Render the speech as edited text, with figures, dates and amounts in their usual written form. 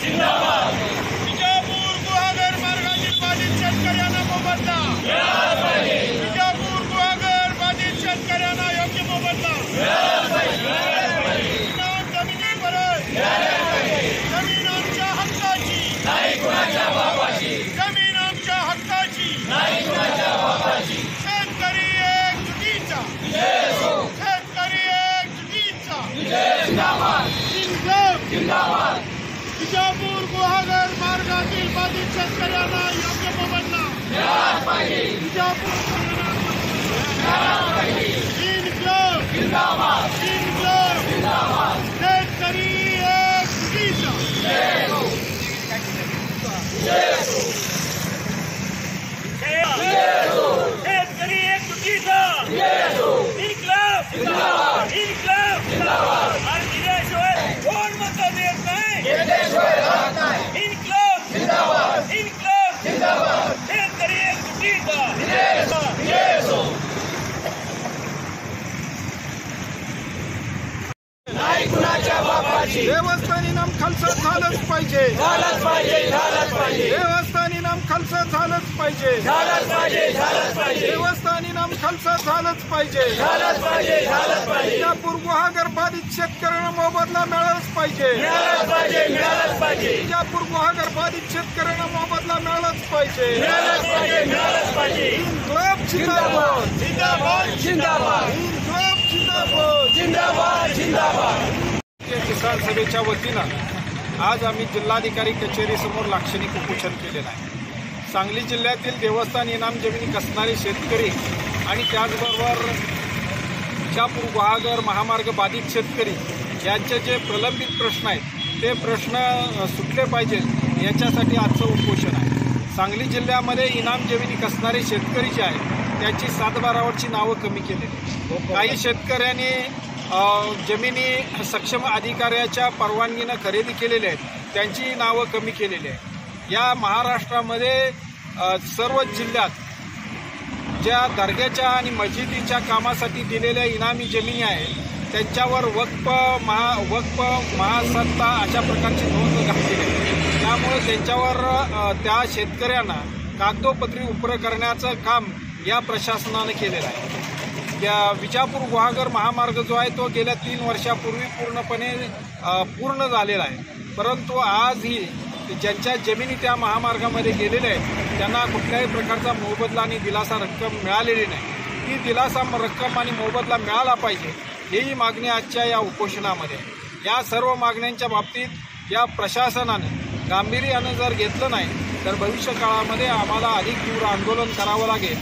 जिंदाबाद विजापूर गुहागर मार्गातील बाधित शेतकऱ्यांना मोबदला मिळाला पाहिजे। विजापूर गुहागर बाधित शेतकऱ्यांना योग्य मोबदला मिळाला पाहिजे। जमिनी परत मिळाल्या पाहिजे। जमीन आमच्या हक्काची नाही कुणाच्या बापाची। जमीन आमच्या हक्काची नाही कुणाच्या बापाची। शेतकरी एकजुटीचा विजय हो। शेतकरी एकजुटीचा विजय जिंदाबाद जिंदाबाद। विजापूर गुहागर मार्गातील बाधित शेतकऱ्यांना योग्य मोबदला मिळाला पाहिजे। विजापूर मिळाला पाहिजे। इन्क्लाब जिंदाबाद इन्क्लाब जिंदाबाद। शेतकरी एकजुटीचा विजय हो। शेतकरी एकजुटीचा विजय हो। इन्क्लाब जिंदाबाद इन्क्लाब जिंदाबाद। आणि दिल्याशिवाय कोण मत देत नाही घेतल्याशिवाय राहत नाही। इन्क्लाब जिंदाबाद इन्क्लाब जिंदाबाद। शेतकरी एकजुटीचा विजय हो। नाही कुणाच्या बापाची। देवस्थान इनाम खालसा झालंच पाहिजे झालंच पाहिजे झालंच पाहिजे। देवस्थान इनाम खालसा झालंच पाहिजे झालंच पाहिजे झालंच पाहिजे। देवस्थान इनाम खालसा झालंच पाहिजे झालंच पाहिजे झालंच पाहिजे। विजापूर गुहागर बाधित शेतकऱ्यांना मोबदला मिळालाच पाहिजे मिळालंच पाहिजे मिळालंच पाहिजे। विजापूर गुहागर बाधित शेतकऱ्यांना मोबदला मिळालाच पाहिजे मिळालंच पाहिजे मिळालंच पाहिजे। इन्क्लाब जिंदाबाद जिंदाबाद जिंदाबाद इन्क्लाब जिंदाबाद जिंदाबाद जिंदाबाद। किसान सभेच्या वतीनं आज आम्ही जिल्हाधिकारी कचेरीसमोर लाक्षणिक उपोषण केलेलं आहे। सांगली जिल्ह्यातील देवस्थान इनाम जमिनी कसणारे शेतकरी आणि त्याचबरोबर विजापूर गुहागर महामार्ग बाधित शेतकरी यांचे जे प्रलंबित प्रश्न आहेत ते प्रश्न सुटले पाहिजेत याच्यासाठी आजचं उपोषण आहे। सांगली जिल्ह्यामध्ये इनाम जमिनी कसणारे शेतकरी जे आहेत त्यांची 7/12वरची नावं कमी केलेली। काही शेतकऱ्यांनी जमिनी सक्षम अधिकाऱ्याच्या परवानगीनं खरेदी केलेल्या आहेत त्यांची नावं कमी केलेली आहेत। या महाराष्ट्रामध्ये सर्व जिल्ह्यात ज्या दर्ग्याच्या आणि मस्जिदीच्या कामासाठी दिलेल्या इनामी जमिनी आहेत त्यांच्यावर वक्फ महासत्ता अशा प्रकारची नोंद घातलेली आहे। त्यामुळे त्यांच्यावर त्या शेतकऱ्यांना कागदोपत्री उपर करण्याचं काम या प्रशासनानं केलेलं आहे। या विजापूर गुहागर महामार्ग जो आहे तो गेल्या 3 वर्षापूर्वी पूर्णपणे पूर्ण झालेला आहे, परंतु आजही ज्यांच्या जमिनी त्या महामार्गामध्ये गेलेल्या आहेत त्यांना कुठल्याही प्रकारचा मोबदला आणि दिलासा रक्कम मिळालेली नाही। ती दिलासा रक्कम आणि मोबदला मिळाला पाहिजे हेही मागणी आजच्या या उपोषणामध्ये। या सर्व मागण्यांच्या बाबतीत या प्रशासनानं गांभीर्यानं जर घेतलं नाही तर भविष्य काळामध्ये आम्हाला अधिक तीव्र आंदोलन करावं लागेल।